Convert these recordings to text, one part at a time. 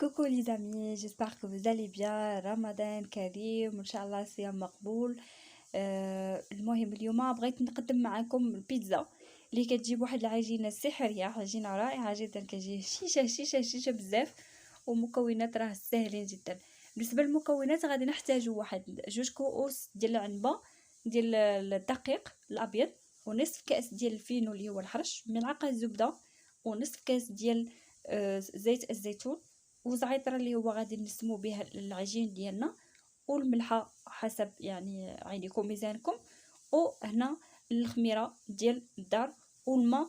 Coucou les amis, j'espère que vous allez bien. رمضان كريم وان شاء الله صيام مقبول. المهم اليوم بغيت نقدم معكم البيتزا اللي كتجيب واحد العجينه سحريه، عجينه رائعه جدا، كتجي شيشه بزاف، ومكونات راه ساهلين جدا. بالنسبه للمكونات غادي نحتاجوا واحد 2 كؤوس ديال العنبه ديال الدقيق الابيض، ونصف كاس ديال الفينو اللي هو الحرش، ملعقه زبده، ونصف كاس ديال زيت الزيتون، وزعتر اللي هو غادي نسمو بها العجين ديالنا، والملحه حسب يعني عينيكم ميزانكم، وهنا الخميره ديال الدار، والماء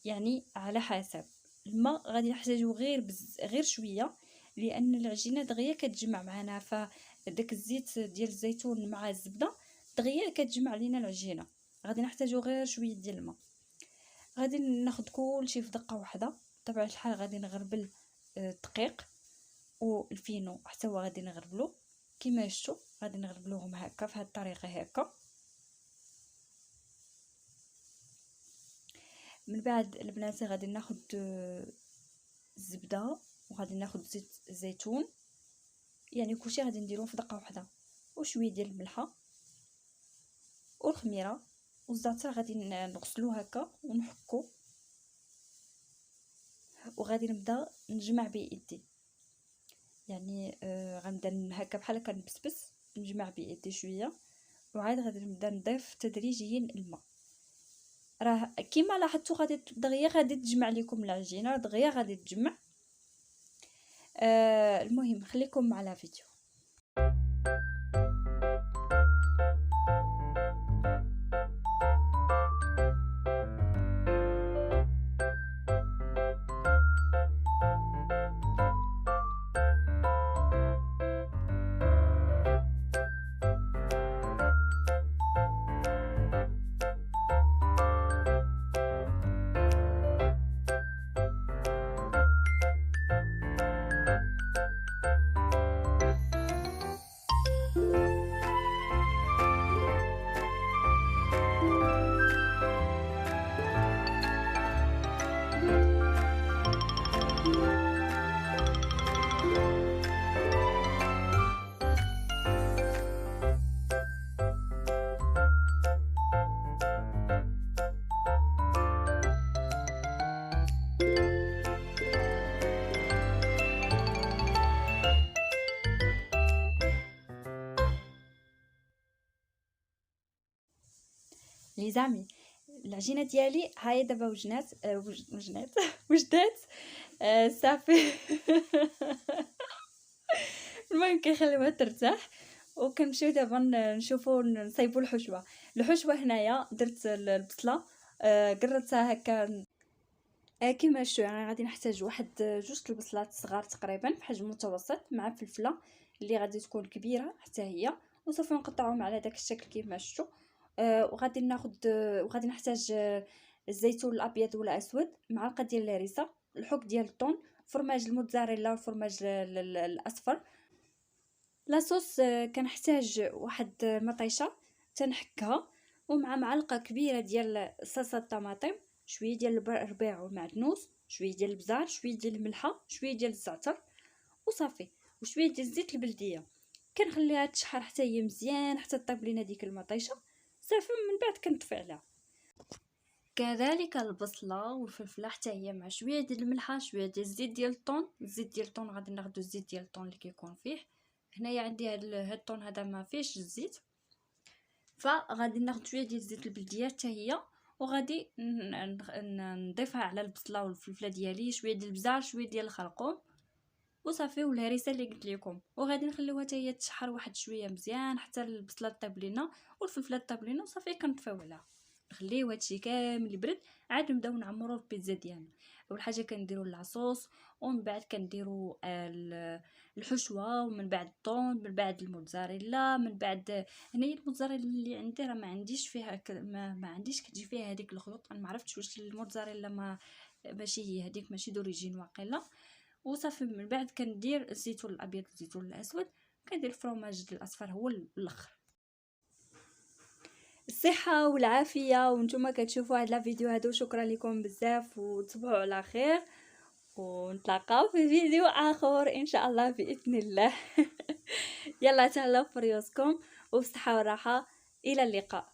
يعني على حسب. الماء غادي نحتاجو غير شويه، لان العجينه دغيا كتجمع معنا، فداك الزيت ديال الزيتون مع الزبده دغيا كتجمع لينا العجينه. غادي نحتاجو غير شويه ديال الماء. غادي ناخد كلشي في دقه واحده. طبعا الحال غادي نغربل الدقيق والفينو حتى هو غادي نغربلو كيما شفتوا، غادي نغربلوهم هكا في هذه الطريقه هكا. من بعد البنات غادي ناخد الزبده، وغادي ناخد زيت الزيتون، يعني كلشي غادي نديروه في دقه واحده، وشويه ديال الملحه والخميره والزعتر غادي نغسلو هكا ونحكو، وغادي نبدا نجمع بيدي، يعني غنبدا هكا بحال هكا نبسبس، نجمع بيدي شويه، وعاد غادي نبدا نضيف تدريجيا الماء. راه كيما لاحظتوا غادي دغيا غادي تجمع لكم العجينه، دغيا غادي تجمع. المهم خليكم مع لا فيديو. لي زامي، العجينه ديالي هاي دابا وجدات صافي. المهم كنخليوها ترتاح، وكنمشيو دابا نشوفوا نصايبوا الحشوه. هنايا درت البصله، قررتها هكا كيما شفتوا. يعني غادي نحتاج واحد 2 البصلات صغار تقريبا بحجم متوسط، مع فلفله اللي غادي تكون كبيره حتى هي، وصافي نقطعوهم على داك الشكل كيما شفتوا. وغادي وغادي نحتاج الزيتون الابيض ولا اسود، معلقه ديال الهريسه، الحك ديال الطون، فرماج الموتزاريلا والفرماج الاصفر. لاصوص كنحتاج واحد مطيشه تنحكها، ومع معلقه كبيره ديال صلصه الطماطم، شويه ديال الربيع والمعدنوس، شويه ديال البزار، شويه ديال الملحه، شويه ديال الزعتر، وصافي، وشويه ديال الزيت البلديه. كنخليها تشحر حتى هي مزيان، حتى طيب لينا ديك المطيشه صافي. من بعد كنطفي عليها. كذلك البصله والفلفله حتى هي مع شويه ديال الملحه، شويه ديال الزيت ديال الطون. الزيت ديال الطون غادي ناخذ الزيت ديال الطون اللي كيكون فيه. هنايا عندي هاد الطون هذا ما فيهش الزيت، فغادي ناخذ شويه ديال الزيت البلديه حتى هي، وغادي نضيفها على البصله والفلفله ديالي، شويه ديال البزار، شويه ديال الخرقوم، وصافي، والهريسه اللي قلت لكم. وغادي نخليوها حتى هي تشحر واحد شويه مزيان حتى البصله طيب لينا والفلفله طيب لينا، وصافي كنطفيو عليها، نخليو هادشي كامل يبرد، عاد نبداو نعمروا البيتزا ديالنا. اول حاجه كنديروا اللاصوص، ومن بعد كنديروا الحشوه، ومن بعد الطون، من بعد الموتزاريلا، من بعد هنايا الموتزاريلا اللي عندي راه ما عنديش فيها ما عنديش كتجي فيها هذيك الخيوط. انا ما عرفتش واش الموتزاريلا ماشي هي هذيك، ماشي دوريجين واقيلا. وصافي من بعد كندير الزيتون الابيض والزيتون الاسود، كندير الفرماج الاصفر هو الاخر. الصحه والعافيه وانتم كتشوفوا هاد لا فيديو هادو. شكرا لكم بزاف وتصبحوا على خير. ونتلاقاو في فيديو اخر ان شاء الله باذن الله. يلا تهلاو في ريوسكم وبصحه وراحه، الى اللقاء.